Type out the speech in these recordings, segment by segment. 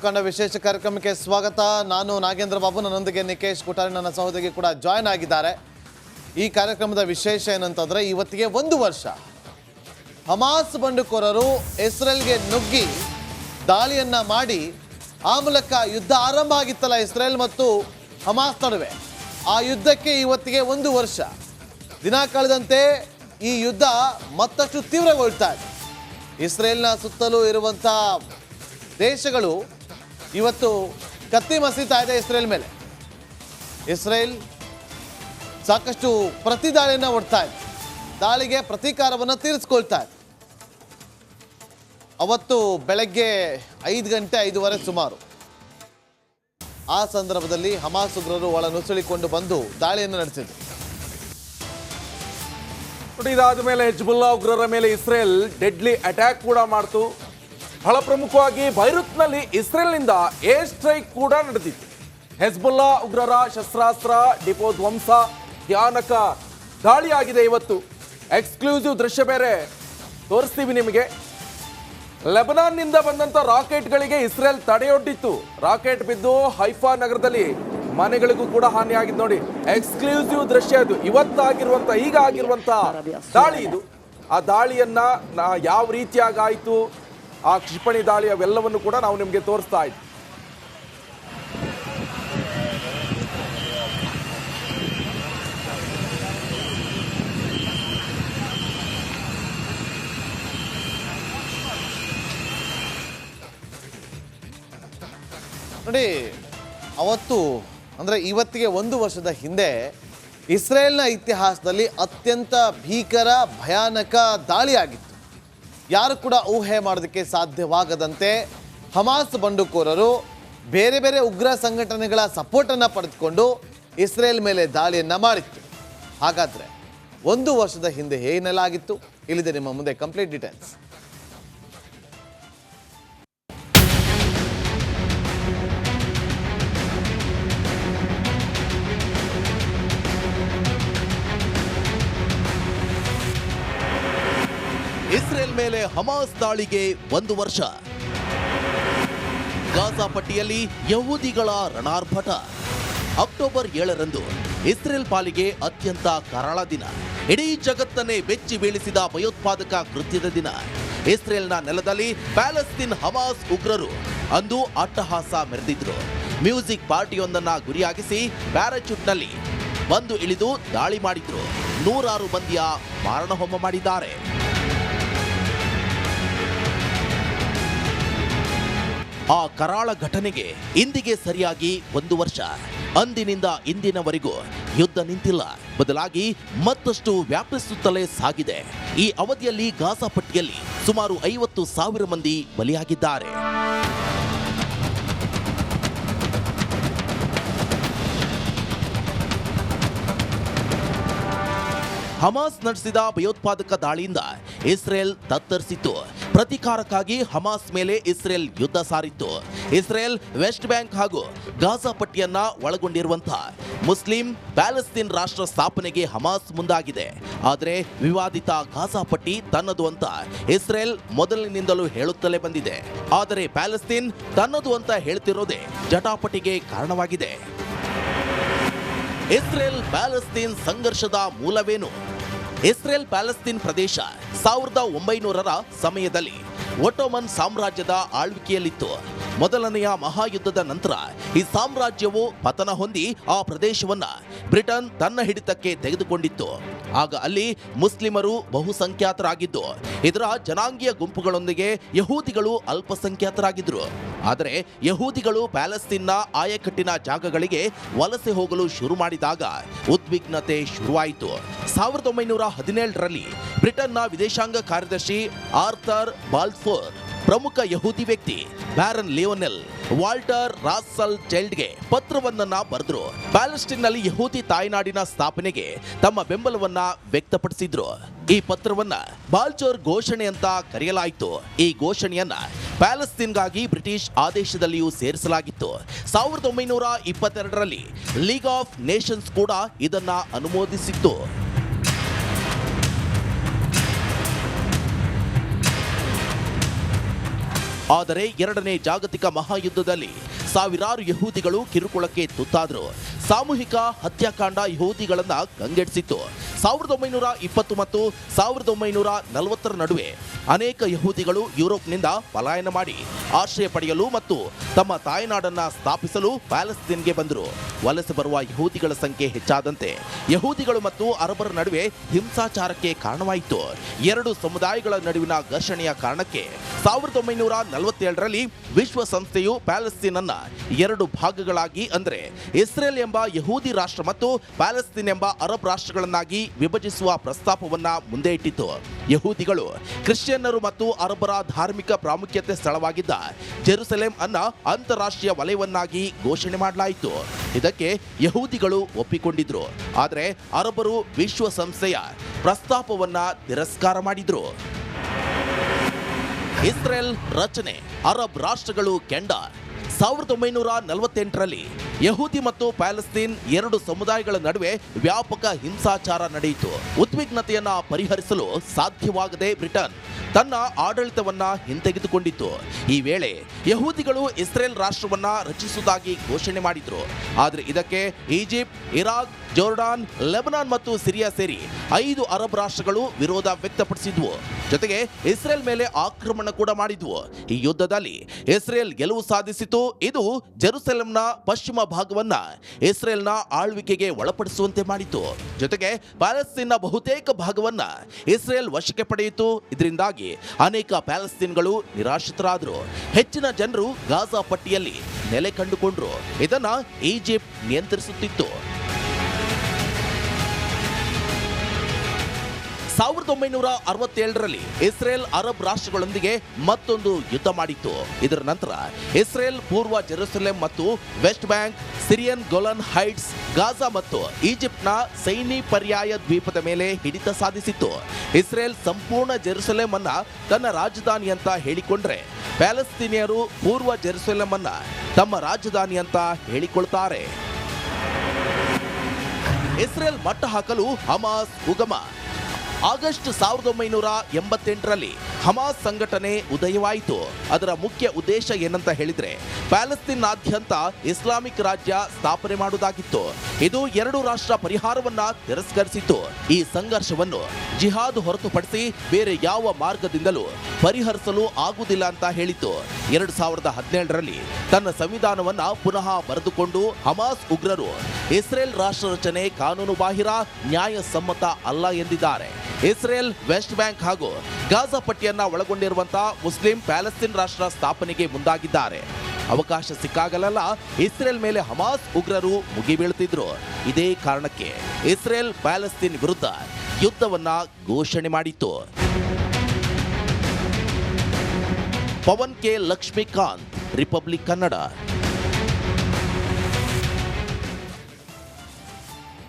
ಮುಖಂಡ ವಿಶೇಷ ಕಾರ್ಯಕ್ರಮಕ್ಕೆ ಸ್ವಾಗತ. ನಾನು ನಾಗೇಂದ್ರ ಬಾಬು, ನನ್ನೊಂದಿಗೆ ನಿಕೇಶ್ ಕುಟಾರಿ ನನ್ನ ಸಹೋದರಿ ಕೂಡ ಜಾಯ್ನ್ ಆಗಿದ್ದಾರೆ. ಈ ಕಾರ್ಯಕ್ರಮದ ವಿಶೇಷ ಏನಂತಂದರೆ, ಇವತ್ತಿಗೆ 1 ವರ್ಷ ಹಮಾಸ್ ಬಂಡುಕೋರರು ಇಸ್ರೇಲ್ಗೆ ನುಗ್ಗಿ ದಾಳಿಯನ್ನು ಮಾಡಿ ಆ ಮೂಲಕ ಯುದ್ಧ ಆರಂಭ ಆಗಿತ್ತಲ್ಲ ಇಸ್ರೇಲ್ ಮತ್ತು ಹಮಾಸ್ ನಡುವೆ. ಆ ಯುದ್ಧಕ್ಕೆ ಇವತ್ತಿಗೆ 1 ವರ್ಷ. ದಿನ ಕಳೆದಂತೆ ಈ ಯುದ್ಧ ಮತ್ತಷ್ಟು ತೀವ್ರಗೊಳ್ತಾ ಇದೆ. ಇಸ್ರೇಲ್ನ ಸುತ್ತಲೂ ಇರುವಂಥ ದೇಶಗಳು ಇವತ್ತು ಕತ್ತಿ ಮಸೀತಾ ಇದೆ ಇಸ್ರೇಲ್ ಮೇಲೆ. ಇಸ್ರೇಲ್ ಸಾಕಷ್ಟು ಪ್ರತಿದಾಳಿಯನ್ನು ಒಡ್ತಾ ಇದೆ, ದಾಳಿಗೆ ಪ್ರತೀಕಾರವನ್ನು ತೀರಿಸ್ಕೊಳ್ತಾ ಇದೆ. ಅವತ್ತು ಬೆಳಗ್ಗೆ 5 ಗಂಟೆ 5:15 ಸುಮಾರು ಆ ಸಂದರ್ಭದಲ್ಲಿ ಹಮಾಸ್ ಉಗ್ರರು ಒಳ ನುಸುಳಿಕೊಂಡು ಬಂದು ದಾಳಿಯನ್ನು ನಡೆಸಿದರು. ಇದಾದ ಮೇಲೆ ಹಿಜ್ಬುಲ್ಲಾ ಉಗ್ರರ ಮೇಲೆ ಇಸ್ರೇಲ್ ಡೆಡ್ಲಿ ಅಟ್ಯಾಕ್ ಕೂಡ ಮಾಡ್ತು. ಬಹಳ ಪ್ರಮುಖವಾಗಿ ಬೈರುತ್ನಲ್ಲಿ ಇಸ್ರೇಲ್ನಿಂದ ಏರ್ ಸ್ಟ್ರೈಕ್ ಕೂಡ ನಡೆದಿತ್ತು. ಹೆಜ್ಬುಲ್ಲಾ ಉಗ್ರರ ಶಸ್ತ್ರಾಸ್ತ್ರ ಡಿಪೋ ಧ್ವಂಸ, ಭಯಾನಕ ದಾಳಿಯಾಗಿದೆ. ಇವತ್ತು ಎಕ್ಸ್ಕ್ಲೂಸಿವ್ ದೃಶ್ಯ ಬೇರೆ ತೋರಿಸ್ತೀವಿ ನಿಮಗೆ. ಲೆಬನಾನ್ನಿಂದ ಬಂದಂಥ ರಾಕೆಟ್ಗಳಿಗೆ ಇಸ್ರೇಲ್ ತಡೆಯೊಡ್ಡಿತ್ತು. ರಾಕೆಟ್ ಬಿದ್ದು ಹೈಫಾ ನಗರದಲ್ಲಿ ಮನೆಗಳಿಗೂ ಕೂಡ ಹಾನಿಯಾಗಿದೆ. ನೋಡಿ, ಎಕ್ಸ್ಕ್ಲೂಸಿವ್ ದೃಶ್ಯ ಇದು. ಇವತ್ತಾಗಿರುವಂಥ ಈಗ ಆಗಿರುವಂಥ ದಾಳಿ ಇದು. ಆ ದಾಳಿಯನ್ನ ಯಾವ ರೀತಿಯಾಗಿ ಆಯಿತು, ಆ ಕ್ಷಿಪಣಿ ದಾಳಿ, ಅವೆಲ್ಲವನ್ನು ಕೂಡ ನಾವು ನಿಮಗೆ ತೋರಿಸ್ತಾ ಇದ್ವಿ. ನೋಡಿ, ಅವತ್ತು ಅಂದರೆ ಇವತ್ತಿಗೆ 1 ವರ್ಷದ ಹಿಂದೆ ಇಸ್ರೇಲ್ನ ಇತಿಹಾಸದಲ್ಲಿ ಅತ್ಯಂತ ಭೀಕರ ಭಯಾನಕ ದಾಳಿಯಾಗಿತ್ತು. ಯಾರು ಕೂಡ ಊಹೆ ಮಾಡೋದಕ್ಕೆ ಸಾಧ್ಯವಾಗದಂತೆ ಹಮಾಸ್ ಬಂಡುಕೋರರು ಬೇರೆ ಬೇರೆ ಉಗ್ರ ಸಂಘಟನೆಗಳ ಸಪೋರ್ಟನ್ನು ಪಡೆದುಕೊಂಡು ಇಸ್ರೇಲ್ ಮೇಲೆ ದಾಳಿಯನ್ನು ಮಾಡಿತ್ತು. ಹಾಗಾದರೆ 1 ವರ್ಷದ ಹಿಂದೆ ಏನೆಲ್ಲ ಆಗಿತ್ತು, ಇಲ್ಲಿದೆ ನಿಮ್ಮ ಮುಂದೆ ಕಂಪ್ಲೀಟ್ ಡೀಟೇಲ್ಸ್. ಇಸ್ರೇಲ್ ಮೇಲೆ ಹಮಾಸ್ ದಾಳಿಗೆ 1 ವರ್ಷ. ಗಾಜಾ ಪಟ್ಟಿಯಲ್ಲಿ ಯಹೂದಿಗಳ ರಣಾರ್ಭಟ. ಅಕ್ಟೋಬರ್ 7ರಂದು ಇಸ್ರೇಲ್ ಪಾಲಿಗೆ ಅತ್ಯಂತ ಕರಾಳ ದಿನ. ಇಡೀ ಜಗತ್ತನ್ನೇ ಬೆಚ್ಚಿ ಬೀಳಿಸಿದ ಭಯೋತ್ಪಾದಕ ಕೃತ್ಯದ ದಿನ. ಇಸ್ರೇಲ್ನ ನೆಲದಲ್ಲಿ ಪ್ಯಾಲೆಸ್ತೀನ್ ಹಮಾಸ್ ಉಗ್ರರು ಅಂದು ಅಟ್ಟಹಾಸ ಮೆರೆದಿದ್ರು. ಮ್ಯೂಸಿಕ್ ಪಾರ್ಟಿಯೊಂದನ್ನ ಗುರಿಯಾಗಿಸಿ ಪ್ಯಾರಾಚೂಟ್ನಲ್ಲಿ ಬಂದು ಇಳಿದು ದಾಳಿ ಮಾಡಿದ್ರು. 106 ಮಂದಿಯ ಮಾರಣಹೋಮ ಮಾಡಿದ್ದಾರೆ. ಆ ಕರಾಳ ಘಟನೆಗೆ ಇಂದಿಗೆ ಸರಿಯಾಗಿ 1 ವರ್ಷ. ಅಂದಿನಿಂದ ಇಂದಿನವರೆಗೂ ಯುದ್ಧ ನಿಂತಿಲ್ಲ, ಬದಲಾಗಿ ಮತ್ತಷ್ಟು ವ್ಯಾಪಿಸುತ್ತಲೇ ಸಾಗಿದೆ. ಈ ಅವಧಿಯಲ್ಲಿ ಗಾಜಾ ಪಟ್ಟಿಯಲ್ಲಿ ಸುಮಾರು 50,000 ಮಂದಿ ಬಲಿಯಾಗಿದ್ದಾರೆ. ಹಮಾಸ್ ನಡೆಸಿದ ಭಯೋತ್ಪಾದಕ ದಾಳಿಯಿಂದ ಇಸ್ರೇಲ್ ತತ್ತರಿಸಿತ್ತು. ಪ್ರತೀಕಾರಕ್ಕಾಗಿ ಹಮಾಸ್ ಮೇಲೆ ಇಸ್ರೇಲ್ ಯುದ್ಧ ಸಾರಿತ್ತು. ಇಸ್ರೇಲ್ ವೆಸ್ಟ್ ಬ್ಯಾಂಕ್ ಹಾಗೂ ಗಾಜಾ ಪಟ್ಟಿಯನ್ನ ಒಳಗೊಂಡಿರುವಂತಹ ಮುಸ್ಲಿಂ ಪ್ಯಾಲೆಸ್ತೀನ್ ರಾಷ್ಟ್ರ ಸ್ಥಾಪನೆಗೆ ಹಮಾಸ್ ಮುಂದಾಗಿದೆ. ಆದರೆ ವಿವಾದಿತ ಗಾಜಾ ಪಟ್ಟಿ ತನ್ನದು ಅಂತ ಇಸ್ರೇಲ್ ಮೊದಲಿನಿಂದಲೂ ಹೇಳುತ್ತಲೇ ಬಂದಿದೆ. ಆದರೆ ಪ್ಯಾಲೆಸ್ತೀನ್ ತನ್ನದು ಅಂತ ಹೇಳ್ತಿರೋದೇ ಜಟಾಪಟಿಗೆ ಕಾರಣವಾಗಿದೆ. ಇಸ್ರೇಲ್ ಪ್ಯಾಲೆಸ್ತೀನ್ ಸಂಘರ್ಷದ ಮೂಲವೇನು? ಇಸ್ರೇಲ್ ಪ್ಯಾಲೆಸ್ತೀನ್ ಪ್ರದೇಶ 1900ರ ಸಮಯದಲ್ಲಿ ಒಟ್ಟೋಮನ್ ಸಾಮ್ರಾಜ್ಯದ ಆಳ್ವಿಕೆಯಲ್ಲಿತ್ತು. ಮೊದಲನೆಯ ಮಹಾಯುದ್ಧದ ನಂತರ ಈ ಸಾಮ್ರಾಜ್ಯವು ಪತನ ಹೊಂದಿ ಆ ಪ್ರದೇಶವನ್ನ ಬ್ರಿಟನ್ ತನ್ನ ಹಿಡಿತಕ್ಕೆ ತೆಗೆದುಕೊಂಡಿತ್ತು. ಆಗ ಅಲ್ಲಿ ಮುಸ್ಲಿಮರು ಬಹುಸಂಖ್ಯಾತರಾಗಿದ್ದು, ಇದರ ಜನಾಂಗೀಯ ಗುಂಪುಗಳೊಂದಿಗೆ ಯಹೂದಿಗಳು ಅಲ್ಪಸಂಖ್ಯಾತರಾಗಿದ್ರು. ಆದರೆ ಯಹೂದಿಗಳು ಪ್ಯಾಲೆಸ್ತೀನ್ನ ಆಯಕಟ್ಟಿನ ಜಾಗಗಳಿಗೆ ವಲಸೆ ಹೋಗಲು ಶುರು ಮಾಡಿದಾಗ ಉದ್ವಿಗ್ನತೆ ಶುರುವಾಯಿತು. 1917ರಲ್ಲಿ ಬ್ರಿಟನ್ನ ವಿದೇಶಾಂಗ ಕಾರ್ಯದರ್ಶಿ ಆರ್ಥರ್ ಬಾಲ್ಫೋರ್ ಪ್ರಮುಖ ಯಹೂದಿ ವ್ಯಕ್ತಿ ಬ್ಯಾರನ್ ಲಿಯೋನೆಲ್ ವಾಲ್ಟರ್ ರಾಸಲ್ ಚೈಲ್ಡ್ಗೆ ಪತ್ರವನ್ನ ಬರೆದ್ರು. ಪ್ಯಾಲೆಸ್ಟೀನ್ನಲ್ಲಿ ಯಹೂದಿ ತಾಯ್ನಾಡಿನ ಸ್ಥಾಪನೆಗೆ ತಮ್ಮ ಬೆಂಬಲವನ್ನ ವ್ಯಕ್ತಪಡಿಸಿದ್ರು. ಈ ಪತ್ರವನ್ನ ಬಾಲ್ಚೋರ್ ಘೋಷಣೆ ಅಂತ ಕರೆಯಲಾಯಿತು. ಈ ಘೋಷಣೆಯನ್ನ ಪ್ಯಾಲೆಸ್ತೀನ್ಗಾಗಿ ಬ್ರಿಟಿಷ್ ಆದೇಶದಲ್ಲಿಯೂ ಸೇರಿಸಲಾಗಿತ್ತು. 1922ರಲ್ಲಿ ಲೀಗ್ ಆಫ್ ನೇಷನ್ಸ್ ಕೂಡ ಇದನ್ನ ಅನುಮೋದಿಸಿತ್ತು. ಆದರೆ ಎರಡನೇ ಜಾಗತಿಕ ಮಹಾಯುದ್ಧದಲ್ಲಿ ಸಾವಿರಾರು ಯಹೂದಿಗಳು ಕಿರುಕುಳಕ್ಕೆ ತುತ್ತಾದರು. ಸಾಮೂಹಿಕ ಹತ್ಯಾಕಾಂಡ ಯಹೂದಿಗಳನ್ನ ಕಂಗೆಡಿಸಿತ್ತು. 1920 ಮತ್ತು 1940 ನಡುವೆ ಅನೇಕ ಯಹೂದಿಗಳು ಯುರೋಪ್ನಿಂದ ಪಲಾಯನ ಮಾಡಿ ಆಶ್ರಯ ಪಡೆಯಲು ಮತ್ತು ತಮ್ಮ ತಾಯ್ನಾಡನ್ನ ಸ್ಥಾಪಿಸಲು ಪ್ಯಾಲೆಸ್ತೇನ್ಗೆ ಬಂದರು. ವಲಸೆ ಬರುವ ಯಹೂದಿಗಳ ಸಂಖ್ಯೆ ಹೆಚ್ಚಾದಂತೆ ಯಹೂದಿಗಳು ಮತ್ತು ಅರಬರ ನಡುವೆ ಹಿಂಸಾಚಾರಕ್ಕೆ ಕಾರಣವಾಯಿತು. ಎರಡು ಸಮುದಾಯಗಳ ನಡುವಿನ ಘರ್ಷಣೆಯ ಕಾರಣಕ್ಕೆ 1947ರಲ್ಲಿ ವಿಶ್ವಸಂಸ್ಥೆಯು ಪ್ಯಾಲೆಸ್ತೇನ್ ಅನ್ನ ಎರಡು ಭಾಗಗಳಾಗಿ ಅಂದರೆ ಇಸ್ರೇಲ್ ಎಂಬ ಯಹೂದಿ ರಾಷ್ಟ್ರ ಮತ್ತು ಪ್ಯಾಲೆಸ್ತೇನ್ ಎಂಬ ಅರಬ್ ರಾಷ್ಟ್ರಗಳನ್ನಾಗಿ ವಿಭಜಿಸುವ ಪ್ರಸ್ತಾಪವನ್ನ ಮುಂದೆ ಇಟ್ಟಿತು. ಯಹೂದಿಗಳು ಕ್ರಿಶ್ಚಿಯನ್ನರು ಮತ್ತು ಅರಬರ ಧಾರ್ಮಿಕ ಪ್ರಾಮುಖ್ಯತೆ ಸ್ಥಳವಾಗಿದ್ದ ಜೆರುಸಲೇಂ ಅನ್ನ ಅಂತಾರಾಷ್ಟ್ರೀಯ ವಲಯವನ್ನಾಗಿ ಘೋಷಣೆ ಮಾಡಲಾಯಿತು. ಇದಕ್ಕೆ ಯಹೂದಿಗಳು ಒಪ್ಪಿಕೊಂಡಿದ್ರು. ಆದರೆ ಅರಬರು ವಿಶ್ವಸಂಸ್ಥೆಯ ಪ್ರಸ್ತಾಪವನ್ನ ತಿರಸ್ಕಾರ ಮಾಡಿದ್ರು. ಇಸ್ರೇಲ್ ರಚನೆ, ಅರಬ್ ರಾಷ್ಟ್ರಗಳು ಕೆಂಡ. 1948ರಲ್ಲಿ ಯಹೂದಿ ಮತ್ತು ಪ್ಯಾಲೆಸ್ತೇನ್ ಎರಡು ಸಮುದಾಯಗಳ ನಡುವೆ ವ್ಯಾಪಕ ಹಿಂಸಾಚಾರ ನಡೆಯಿತು. ಉದ್ವಿಗ್ನತೆಯನ್ನ ಪರಿಹರಿಸಲು ಸಾಧ್ಯವಾಗದೆ ಬ್ರಿಟನ್ ತನ್ನ ಆಡಳಿತವನ್ನ ಹಿಂತೆಗೆದುಕೊಂಡಿತ್ತು. ಈ ವೇಳೆ ಯಹೂದಿಗಳು ಇಸ್ರೇಲ್ ರಾಷ್ಟ್ರವನ್ನ ರಚಿಸುವುದಾಗಿ ಘೋಷಣೆ ಮಾಡಿದ್ರು. ಆದರೆ ಇದಕ್ಕೆ ಈಜಿಪ್ಟ್, ಇರಾಕ್, ಜೋರ್ಡಾನ್, ಲೆಬನಾನ್ ಮತ್ತು ಸಿರಿಯಾ ಸೇರಿ 5 ಅರಬ್ ರಾಷ್ಟ್ರಗಳು ವಿರೋಧ ವ್ಯಕ್ತಪಡಿಸಿದ್ವು. ಜೊತೆಗೆ ಇಸ್ರೇಲ್ ಮೇಲೆ ಆಕ್ರಮಣ ಕೂಡ ಮಾಡಿದ್ವು. ಈ ಯುದ್ಧದಲ್ಲಿ ಇಸ್ರೇಲ್ ಗೆಲುವು ಸಾಧಿಸಿತು. ಇದು ಜೆರುಸಲೆಂನ ಪಶ್ಚಿಮ ಭಾಗವನ್ನ ಇಸ್ರೇಲ್ನ ಆಳ್ವಿಕೆಗೆ ಒಳಪಡಿಸುವಂತೆ ಮಾಡಿತು. ಜೊತೆಗೆ ಪ್ಯಾಲೆಸ್ತೇನ್ನ ಬಹುತೇಕ ಭಾಗವನ್ನ ಇಸ್ರೇಲ್ ವಶಕ್ಕೆ ಪಡೆಯಿತು. ಇದರಿಂದಾಗಿ ಅನೇಕ ಪ್ಯಾಲೆಸ್ತೇನ್ಗಳು ನಿರಾಶ್ರಿತರಾದರು. ಹೆಚ್ಚಿನ ಜನರು ಗಾಜಾ ಪಟ್ಟಿಯಲ್ಲಿ ನೆಲೆ ಕಂಡುಕೊಂಡ್ರು. ಇದನ್ನ ಈಜಿಪ್ಟ್ ನಿಯಂತ್ರಿಸುತ್ತಿತ್ತು. 1967ರಲ್ಲಿ ಇಸ್ರೇಲ್ ಅರಬ್ ರಾಷ್ಟ್ರಗಳೊಂದಿಗೆ ಮತ್ತೊಂದು ಯುದ್ಧ ಮಾಡಿತ್ತು. ಇದರ ನಂತರ ಇಸ್ರೇಲ್ ಪೂರ್ವ ಜೆರುಸಲೆಂ ಮತ್ತು West Bank, Syrian Golan Heights, Gaza ಮತ್ತು ಈಜಿಪ್ಟ್ನ ಸೈನಿ ಪರ್ಯಾಯ ದ್ವೀಪದ ಮೇಲೆ ಹಿಡಿತ ಸಾಧಿಸಿತ್ತು. ಇಸ್ರೇಲ್ ಸಂಪೂರ್ಣ ಜೆರುಸಲೆಂ ಅನ್ನ ತನ್ನ ರಾಜಧಾನಿ ಅಂತ ಹೇಳಿಕೊಂಡ್ರೆ ಪ್ಯಾಲೆಸ್ತೀನಿಯರು ಪೂರ್ವ ಜೆರುಸಲೆಂ ಅನ್ನ ತಮ್ಮ ರಾಜಧಾನಿ ಅಂತ ಹೇಳಿಕೊಳ್ತಾರೆ. ಇಸ್ರೇಲ್ ಮಟ್ಟ ಹಾಕಲು ಹಮಾಸ್ ಉಗಮ. ಆಗಸ್ಟ್ 1988ರಲ್ಲಿ ಹಮಾಸ್ ಸಂಘಟನೆ ಉದಯವಾಯಿತು. ಅದರ ಮುಖ್ಯ ಉದ್ದೇಶ ಏನಂತ ಹೇಳಿದ್ರೆ ಪ್ಯಾಲೆಸ್ತೇನ್ನಾದ್ಯಂತ ಇಸ್ಲಾಮಿಕ್ ರಾಜ್ಯ ಸ್ಥಾಪನೆ ಮಾಡುವುದಾಗಿತ್ತು. ಇದು ಎರಡು ರಾಷ್ಟ್ರ ಪರಿಹಾರವನ್ನ ತಿರಸ್ಕರಿಸಿತ್ತು. ಈ ಸಂಘರ್ಷವನ್ನು ಜಿಹಾದ್ ಹೊರತುಪಡಿಸಿ ಬೇರೆ ಯಾವ ಮಾರ್ಗದಿಂದಲೂ ಪರಿಹರಿಸಲು ಆಗುವುದಿಲ್ಲ ಅಂತ ಹೇಳಿತು. 2017ರಲ್ಲಿ ತನ್ನ ಸಂವಿಧಾನವನ್ನ ಪುನಃ ಬರೆದುಕೊಂಡು ಹಮಾಸ್ ಉಗ್ರರು ಇಸ್ರೇಲ್ ರಾಷ್ಟ್ರ ರಚನೆ ಕಾನೂನು ಬಾಹಿರ, ನ್ಯಾಯಸಮ್ಮತ ಅಲ್ಲ ಎಂದಿದ್ದಾರೆ. ಇಸ್ರೇಲ್ ವೆಸ್ಟ್ ಬ್ಯಾಂಕ್ ಹಾಗೂ ಗಾಜಾ ಪಟ್ಟಿಯನ್ನ ಒಳಗೊಂಡಿರುವಂತಹ ಮುಸ್ಲಿಂ ಪ್ಯಾಲೆಸ್ತೇನ್ ರಾಷ್ಟ್ರ ಸ್ಥಾಪನೆಗೆ ಮುಂದಾಗಿದ್ದಾರೆ. ಅವಕಾಶ ಸಿಕ್ಕಾಗಲೆಲ್ಲ ಇಸ್ರೇಲ್ ಮೇಲೆ ಹಮಾಸ್ ಉಗ್ರರು ಮುಗಿಬೀಳುತ್ತಿದ್ರು. ಇದೇ ಕಾರಣಕ್ಕೆ ಇಸ್ರೇಲ್ ಪ್ಯಾಲೆಸ್ತೇನ್ ವಿರುದ್ಧ ಯುದ್ಧವನ್ನ ಘೋಷಣೆ ಮಾಡಿತ್ತು. Pavan K Lakshmikant, Republic Kannada.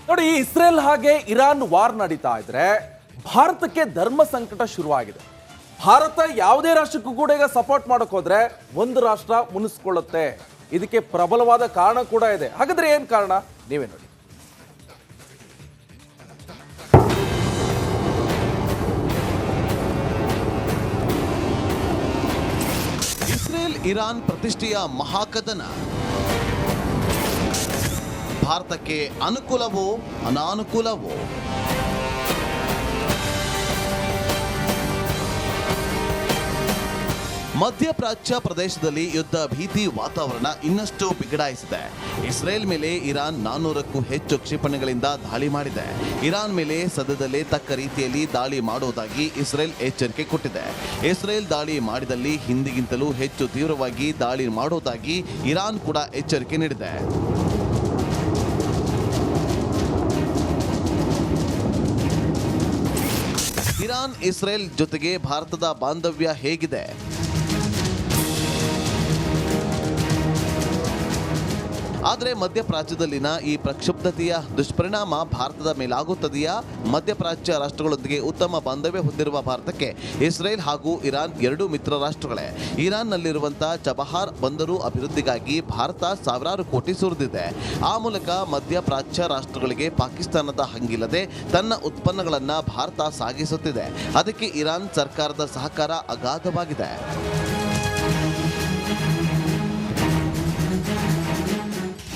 ನೋಡಿ, ಇಸ್ರೇಲ್ ಹಾಗೆ ಇರಾನ್ ವಾರ್ ನಡೀತಾ ಇದ್ರೆ ಭಾರತಕ್ಕೆ ಧರ್ಮ ಸಂಕಟ ಶುರುವಾಗಿದೆ. ಭಾರತ ಯಾವುದೇ ರಾಷ್ಟ್ರಕ್ಕೂ ಕೂಡ ಈಗ ಸಪೋರ್ಟ್ ಮಾಡಕ್ ಹೋದ್ರೆ ಒಂದು ರಾಷ್ಟ್ರ ಮುನಿಸ್ಕೊಳ್ಳುತ್ತೆ. ಇದಕ್ಕೆ ಪ್ರಬಲವಾದ ಕಾರಣ ಕೂಡ ಇದೆ. ಹಾಗಾದ್ರೆ ಏನ್ ಕಾರಣ ನೀವೇ ನೋಡಿ. ಇಸ್ರೇಲ್ ಇರಾನ್ ಪ್ರತಿಷ್ಠೆಯ ಮಹಾಕದನ ಭಾರತಕ್ಕೆ ಅನುಕೂಲವೋ ಅನಾನುಕೂಲವೋ? ಮಧ್ಯಪ್ರಾಚ್ಯ ಪ್ರದೇಶದಲ್ಲಿ ಯುದ್ಧ ಭೀತಿ ವಾತಾವರಣ ಇನ್ನಷ್ಟು ಬಿಗಡಾಯಿಸಿದೆ. ಇಸ್ರೇಲ್ ಮೇಲೆ ಇರಾನ್ 400ಕ್ಕೂ ಹೆಚ್ಚು ಕ್ಷಿಪಣಿಗಳಿಂದ ದಾಳಿ ಮಾಡಿದೆ. ಇರಾನ್ ಮೇಲೆ ಸದ್ಯದಲ್ಲೇ ತಕ್ಕ ರೀತಿಯಲ್ಲಿ ದಾಳಿ ಮಾಡುವುದಾಗಿ ಇಸ್ರೇಲ್ ಎಚ್ಚರಿಕೆ ಕೊಟ್ಟಿದೆ. ಇಸ್ರೇಲ್ ದಾಳಿ ಮಾಡಿದಲ್ಲಿ ಹಿಂದಿಗಿಂತಲೂ ಹೆಚ್ಚು ತೀವ್ರವಾಗಿ ದಾಳಿ ಮಾಡುವುದಾಗಿ ಇರಾನ್ ಕೂಡ ಎಚ್ಚರಿಕೆ ನೀಡಿದೆ. ಇರಾನ್ ಇಸ್ರೇಲ್ ಜೊತೆಗೆ ಭಾರತದ ಬಾಂಧವ್ಯ ಹೇಗಿದೆ? ಆದರೆ ಮಧ್ಯಪ್ರಾಚ್ಯದಲ್ಲಿನ ಈ ಪ್ರಕ್ಷುಬ್ಧತೆಯ ದುಷ್ಪರಿಣಾಮ ಭಾರತದ ಮೇಲಾಗುತ್ತದೆಯಾ? ಮಧ್ಯಪ್ರಾಚ್ಯ ರಾಷ್ಟ್ರಗಳೊಂದಿಗೆ ಉತ್ತಮ ಬಾಂಧವ್ಯ ಹೊಂದಿರುವ ಭಾರತಕ್ಕೆ ಇಸ್ರೇಲ್ ಹಾಗೂ ಇರಾನ್ ಎರಡೂ ಮಿತ್ರ ರಾಷ್ಟ್ರಗಳೇ. ಇರಾನ್ನಲ್ಲಿರುವಂತಹ ಚಬಹಾರ್ ಬಂದರು ಅಭಿವೃದ್ಧಿಗಾಗಿ ಭಾರತ ಸಾವಿರಾರು ಕೋಟಿ ಸುರಿದಿದೆ. ಆ ಮೂಲಕ ಮಧ್ಯಪ್ರಾಚ್ಯ ರಾಷ್ಟ್ರಗಳಿಗೆ ಪಾಕಿಸ್ತಾನದ ಹಂಗಿಲ್ಲದೆ ತನ್ನ ಉತ್ಪನ್ನಗಳನ್ನು ಭಾರತ ಸಾಗಿಸುತ್ತಿದೆ. ಅದಕ್ಕೆ ಇರಾನ್ ಸರ್ಕಾರದ ಸಹಕಾರ ಅಗಾಧವಾಗಿದೆ.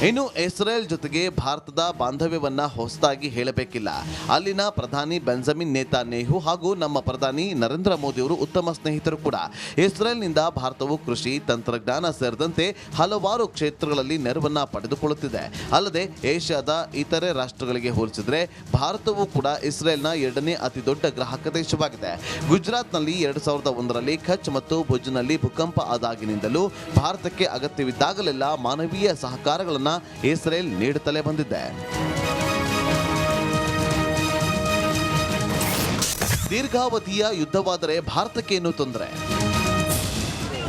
ಇನ್ನು ಇಸ್ರೇಲ್ ಜೊತೆಗೆ ಭಾರತದ ಬಾಂಧವ್ಯವನ್ನ ಹೊಸದಾಗಿ ಹೇಳಬೇಕಿಲ್ಲ. ಅಲ್ಲಿನ ಪ್ರಧಾನಿ ಬೆಂಜಮಿನ್ ನೇತಾನ್ಯಾಹು ಹಾಗೂ ನಮ್ಮ ಪ್ರಧಾನಿ ನರೇಂದ್ರ ಮೋದಿ ಅವರು ಉತ್ತಮ ಸ್ನೇಹಿತರು ಕೂಡ. ಇಸ್ರೇಲ್ನಿಂದ ಭಾರತವು ಕೃಷಿ, ತಂತ್ರಜ್ಞಾನ ಸೇರಿದಂತೆ ಹಲವಾರು ಕ್ಷೇತ್ರಗಳಲ್ಲಿ ನೆರವನ್ನ ಪಡೆದುಕೊಳ್ಳುತ್ತಿದೆ. ಅಲ್ಲದೆ ಏಷ್ಯಾದ ಇತರೆ ರಾಷ್ಟ್ರಗಳಿಗೆ ಹೋಲಿಸಿದರೆ ಭಾರತವು ಕೂಡ ಇಸ್ರೇಲ್ನ ಎರಡನೇ ಅತಿ ದೊಡ್ಡ ಗ್ರಾಹಕ ದೇಶವಾಗಿದೆ. ಗುಜರಾತ್ನಲ್ಲಿ 2001ರಲ್ಲಿ ಕಚ್ ಮತ್ತು ಭುಜ್ನಲ್ಲಿ ಭೂಕಂಪ ಆದಾಗಿನಿಂದಲೂ ಭಾರತಕ್ಕೆ ಅಗತ್ಯವಿದ್ದಾಗಲೆಲ್ಲ ಮಾನವೀಯ ಸಹಕಾರಗಳನ್ನು ಇಸ್ರೇಲ್ ನೀಡುತ್ತಲೇ ಬಂದಿದೆ. ದೀರ್ಘಾವಧಿಯ ಯುದ್ಧವಾದರೆ ಭಾರತಕ್ಕೇನು ತೊಂದರೆ?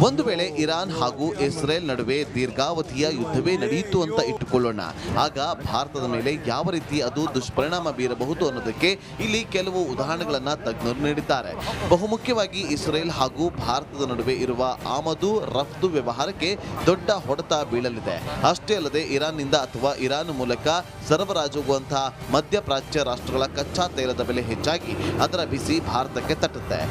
ಒಂದು ವೇಳೆ ಇರಾನ್ ಹಾಗೂ ಇಸ್ರೇಲ್ ನಡುವೆ ದೀರ್ಘಾವಧಿಯ ಯುದ್ಧವೇ ನಡೆಯಿತು ಅಂತ ಇಟ್ಟುಕೊಳ್ಳೋಣ, ಆಗ ಭಾರತದ ಮೇಲೆ ಯಾವ ರೀತಿ ಅದು ದುಷ್ಪರಿಣಾಮ ಬೀರಬಹುದು ಅನ್ನೋದಕ್ಕೆ ಇಲ್ಲಿ ಕೆಲವು ಉದಾಹರಣೆಗಳನ್ನು ತಜ್ಞರು ನೀಡಿದ್ದಾರೆ. ಬಹುಮುಖ್ಯವಾಗಿ ಇಸ್ರೇಲ್ ಹಾಗೂ ಭಾರತದ ನಡುವೆ ಇರುವ ಆಮದು ರಫ್ತು ವ್ಯವಹಾರಕ್ಕೆ ದೊಡ್ಡ ಹೊಡೆತ ಬೀಳಲಿದೆ. ಅಷ್ಟೇ ಅಲ್ಲದೆ ಇರಾನ್ನಿಂದ ಅಥವಾ ಇರಾನ್ ಮೂಲಕ ಸರಬರಾಜಾಗುವಂತಹ ಮಧ್ಯಪ್ರಾಚ್ಯ ರಾಷ್ಟ್ರಗಳ ಕಚ್ಚಾ ತೈಲದ ಬೆಲೆ ಹೆಚ್ಚಾಗಿ ಅದರ ಬಿಸಿ ಭಾರತಕ್ಕೆ ತಟ್ಟುತ್ತೆ.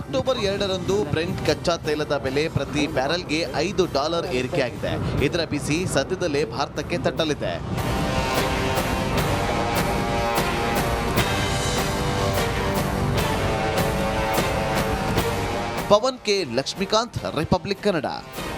ಅಕ್ಟೋಬರ್ 2ರಂದು ಬ್ರೆಂಟ್ ಕಚ್ಚಾ ತೈಲದ ಬೆಲೆ ಪ್ರತಿ ಬ್ಯಾರೆಲ್ಗೆ $5 ಏರಿಕೆಯಾಗಿದೆ. ಇದರ ಬಿಸಿ ಸದ್ಯದಲ್ಲೇ ಭಾರತಕ್ಕೆ ತಟ್ಟಲಿದೆ. Pavan K Lakshmikant, Republic Kannada.